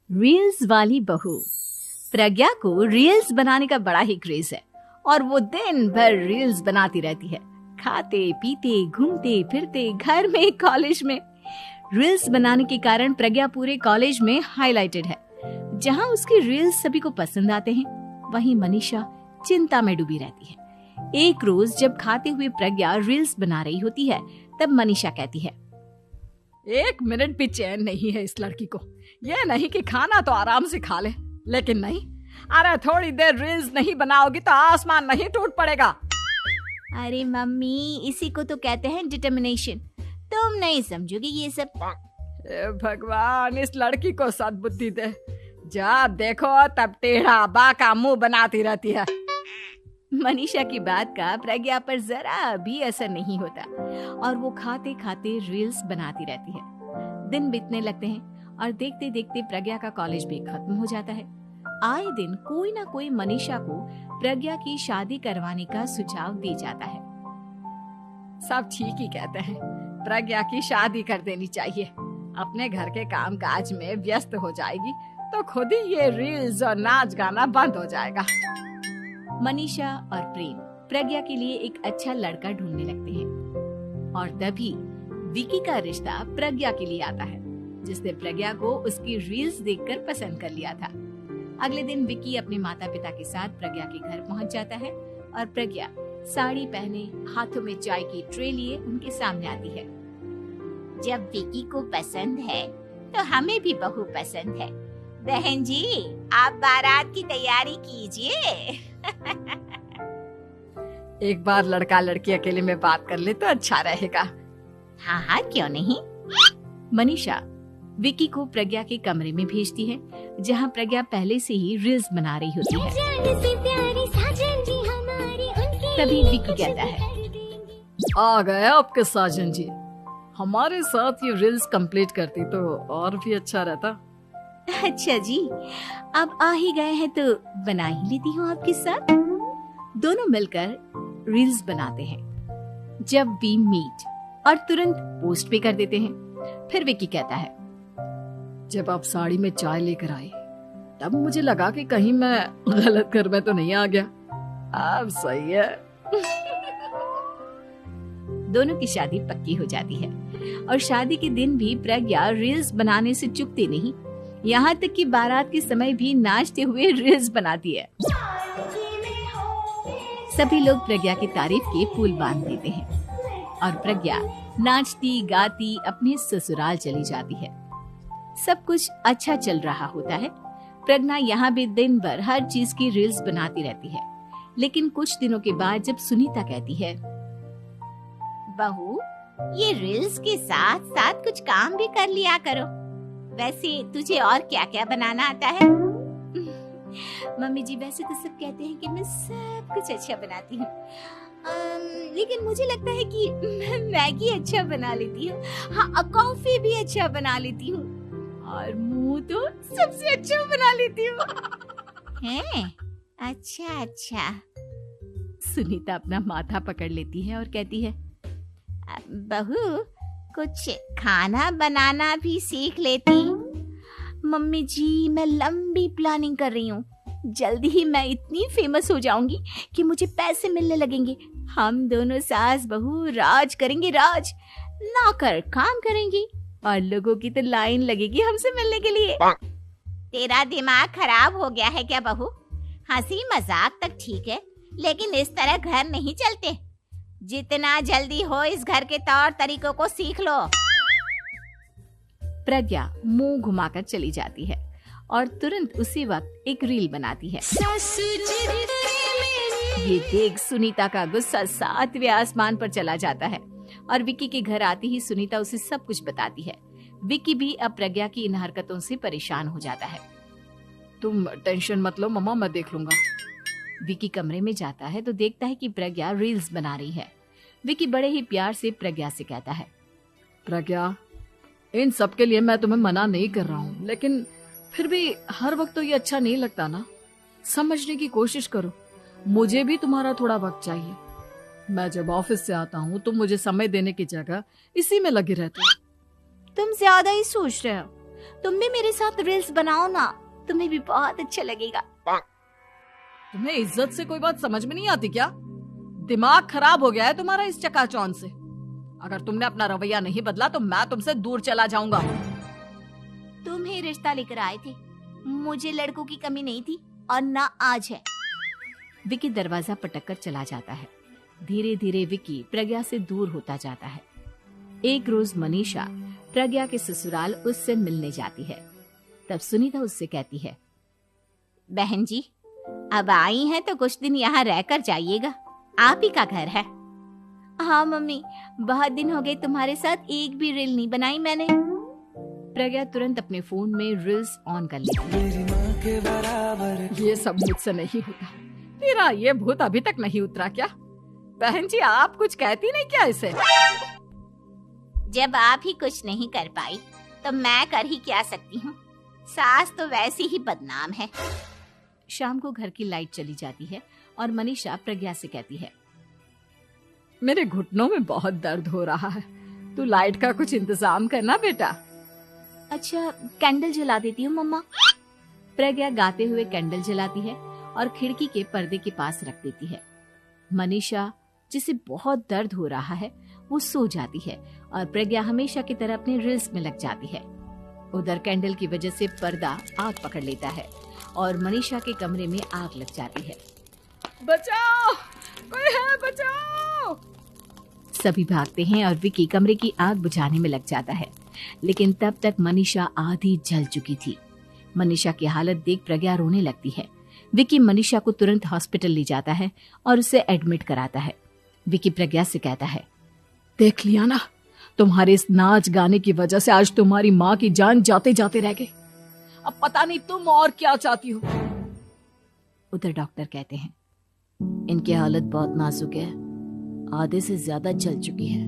Reels वाली बहू। प्रज्ञा को रील्स बनाने का बड़ा ही क्रेज है और वो दिन भर रील्स बनाती रहती है। खाते पीते घूमते फिरते घर में कॉलेज में रील्स बनाने के कारण प्रज्ञा पूरे कॉलेज में हाईलाइटेड है। जहां उसकी रील्स सभी को पसंद आते हैं, वहीं मनीषा चिंता में डूबी रहती है। एक रोज जब खाते हुए प्रज्ञा रील्स बना रही होती है, तब मनीषा कहती है, एक मिनट भी चैन नहीं है इस लड़की को। ये नहीं कि खाना तो आराम से खा ले, लेकिन नहीं, अरे थोड़ी देर रील्स नहीं बनाओगी तो आसमान नहीं टूट पड़ेगा। अरे मम्मी, इसी को तो कहते हैं डिटर्मिनेशन। तुम नहीं समझोगी ये सब। भगवान, इस लड़की को सद्बुद्धि दे। जब देखो तब टेढ़ा बाका मुंह बनाती रहती है। मनीषा की बात का प्रज्ञा पर जरा भी असर नहीं होता और वो खाते खाते रील्स बनाती रहती है। दिन बीतने लगते हैं और देखते देखते प्रज्ञा का कॉलेज भी खत्म हो जाता है। आए दिन कोई ना कोई मनीषा को प्रज्ञा की शादी करवाने का सुझाव दे जाता है। सब ठीक ही कहते हैं, प्रज्ञा की शादी कर देनी चाहिए। अपने घर के काम काज में व्यस्त हो जाएगी तो खुद ही ये रील्स और नाच गाना बंद हो जाएगा। मनीषा और प्रेम प्रज्ञा के लिए एक अच्छा लड़का ढूंढने लगते हैं और तभी विकी का रिश्ता प्रज्ञा के लिए आता है, जिसने प्रज्ञा को उसकी रील्स देखकर पसंद कर लिया था। अगले दिन विकी अपने माता पिता के साथ प्रज्ञा के घर पहुंच जाता है और प्रज्ञा साड़ी पहने हाथों में चाय की ट्रे लिए उनके सामने आती है। जब विकी को पसंद है तो हमें भी बहू पसंद है। बहन जी, आप बारात की तैयारी कीजिए। एक बार लड़का लड़की अकेले में बात कर ले तो अच्छा रहेगा। हाँ हाँ, क्यों नहीं। मनीषा विकी को प्रज्ञा के कमरे में भेजती है, जहाँ प्रज्ञा पहले से ही रील्स बना रही होती है। तभी विकी कहता है, आ गए आपके साजन जी। हमारे साथ ये रील्स कंप्लीट करती तो और भी अच्छा रहता। अच्छा जी, अब आ ही गए हैं तो बना ही लेती हूँ आपके साथ। दोनों मिलकर रील्स बनाते हैं। जब वी मीट और तुरंत पोस्ट भी कर देते हैं। फिर विकी कहता है, जब आप साड़ी में चाय लेकर आई तब मुझे लगा कि कहीं मैं गलत घर में तो नहीं आ गया। अब सही है। दोनों की शादी पक्की हो जाती है और शादी के दिन भी प्रज्ञा रील्स बनाने से चूकती नहीं। यहाँ तक कि बारात के समय भी नाचते हुए रील्स बनाती है। सभी लोग प्रज्ञा की तारीफ के पुल बांध देते हैं और प्रज्ञा नाचती गाती अपने ससुराल चली जाती है। सब कुछ अच्छा चल रहा होता है। प्रज्ञा यहाँ भी दिन भर हर चीज की रील्स बनाती रहती है। लेकिन कुछ दिनों के बाद जब सुनीता कहती है, बहू, ये रील्स के साथ साथ कुछ काम भी कर लिया करो। वैसे तुझे और क्या क्या बनाना आता है? मम्मी जी, वैसे तो सब कहते हैं कि मैं सब कुछ अच्छा बनाती हूँ, लेकिन मुझे लगता है कि मैं मैगी अच्छा बना लेती हूँ। हाँ, कॉफी भी अच्छा बना लेती हूँ और मुंह तो सबसे अच्छा बना लेती हूँ। हैं? अच्छा अच्छा। सुनीता अपना माथा पकड़ लेती है और कहती है, बहू, कुछ खाना बनाना भी सीख लेती। मम्मी जी, मैं लंबी प्लानिंग कर रही हूँ। जल्दी ही मैं इतनी फेमस हो जाऊंगी कि मुझे पैसे मिलने लगेंगे। हम दोनों सास बहू राज करेंगे, राज। नौकर काम करेंगी और लोगों की तो लाइन लगेगी हमसे मिलने के लिए। तेरा दिमाग खराब हो गया है क्या बहू? हंसी मजाक तक ठीक है, लेकिन इस तरह घर नहीं चलते। जितना जल्दी हो इस घर के तौर तरीकों को सीख लो। प्रज्ञा मुंह घुमाकर चली जाती है और तुरंत उसी वक्त एक रील बनाती है। ये देख सुनीता का गुस्सा 7वें आसमान पर चला जाता है और विकी के घर आती ही सुनीता उसे सब कुछ बताती है। विकी भी अब प्रज्ञा की इन हरकतों से परेशान हो जाता है। तुम टेंशन मत लो मम्मा, मैं देख लूंगा। विकी कमरे में जाता है तो देखता है कि प्रज्ञा रील्स बना रही है। विकी बड़े ही प्यार से प्रज्ञा से कहता है, प्रज्ञा, इन सब के लिए मैं तुम्हें मना नहीं कर रहा हूँ, लेकिन फिर भी हर वक्त तो ये अच्छा नहीं लगता ना। समझने की कोशिश करो, मुझे भी तुम्हारा थोड़ा वक्त चाहिए। मैं जब ऑफिस से आता हूँ तो मुझे समय देने की जगह इसी में लगे रहते हो। तुम ज्यादा ही सोच रहे हो। तुम भी मेरे साथ रील्स बनाओ ना, तुम्हें भी बहुत अच्छा लगेगा। तुम्हें इज्जत से कोई बात समझ में नहीं आती क्या? दिमाग खराब हो गया है तुम्हारा इस चकाचौंध से। अगर तुमने अपना रवैया नहीं बदला तो मैं तुमसे दूर चला जाऊंगा। तुम ही रिश्ता लेकर आए थे, मुझे लड़कों की कमी नहीं थी और ना आज है। विकी दरवाजा पटककर चला जाता है। धीरे धीरे विकी प्रज्ञा से दूर होता जाता है। एक रोज मनीषा प्रज्ञा के ससुराल उससे मिलने जाती है। तब सुनीता उससे कहती है, बहन जी अब आई हैं तो कुछ दिन यहाँ रहकर जाइएगा, आप ही का घर है। हाँ मम्मी, बहुत दिन हो गए तुम्हारे साथ एक भी रील नहीं बनाई मैंने। प्रज्ञा तुरंत अपने फोन में रील्स ऑन कर लेती है। ये सब मुझसे नहीं होता। तेरा ये भूत अभी तक नहीं उतरा क्या? बहन जी आप कुछ कहती नहीं क्या इसे? जब आप ही कुछ नहीं कर पाई तो मैं कर ही क्या सकती हूँ। सास तो वैसी ही बदनाम है। शाम को घर की लाइट चली जाती है और मनीषा प्रज्ञा से कहती है, मेरे घुटनों में बहुत दर्द हो रहा है, तू लाइट का कुछ इंतजाम करना बेटा। अच्छा कैंडल जला देती हूँ मम्मा। प्रज्ञा गाते हुए कैंडल जलाती है और खिड़की के पर्दे के पास रख देती है। मनीषा जिसे बहुत दर्द हो रहा है वो सो जाती है और प्रज्ञा हमेशा की तरह अपने रील्स में लग जाती है। उधर कैंडल की वजह से पर्दा आग पकड़ लेता है और मनीषा के कमरे में आग लग जाती है। बचाओ, कोई है, बचाओ। सभी भागते हैं और विकी कमरे की आग बुझाने में लग जाता है, लेकिन तब तक मनीषा आधी जल चुकी थी। मनीषा की हालत देख प्रज्ञा रोने लगती है। विकी मनीषा को तुरंत हॉस्पिटल ले जाता है और उसे एडमिट कराता है। विकी प्रज्ञा से कहता है, देख लिया ना, तुम्हारे इस नाच गाने की वजह से आज तुम्हारी माँ की जान जाते जाते रह गई। अब पता नहीं तुम और क्या चाहती हो। उधर डॉक्टर कहते हैं, इनकी हालत बहुत नाजुक है, आधे से ज्यादा जल चुकी है।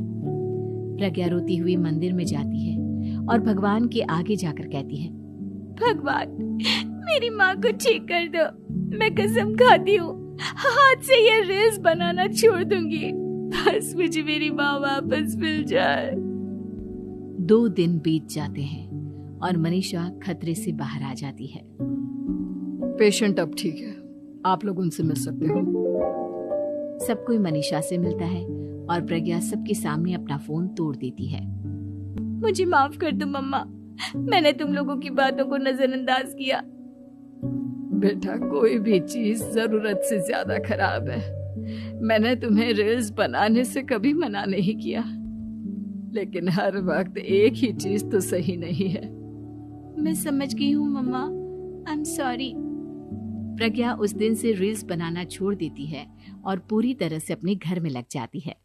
प्रज्ञा रोती हुई मंदिर में जाती है और भगवान के आगे जाकर कहती है, भगवान मेरी माँ को ठीक कर दो, मैं कसम खाती हूँ हाथ से ये रील्स बनाना छोड़ दूंगी, बस मुझे मेरी माँ वापस मिल जाए। 2 दिन बीत जाते हैं और मनीषा खतरे से बाहर आ जाती है। पेशेंट अब ठीक है, आप लोग उनसे मिल सकते हो। सब कोई मनीषा से मिलता है और प्रज्ञा सबके सामने अपना फोन तोड़ देती है। मुझे माफ कर दो मम्मा, मैंने तुम लोगों की बातों को नजरअंदाज किया। बेटा कोई भी चीज जरूरत से ज्यादा खराब है। मैंने तुम्हें रील्स बनाने से कभी मना नहीं किया, लेकिन हर वक्त एक ही चीज तो सही नहीं है। मैं समझ गई हूँ मम्मा, आई एम सॉरी। प्रज्ञा उस दिन से रील्स बनाना छोड़ देती है और पूरी तरह से अपने घर में लग जाती है।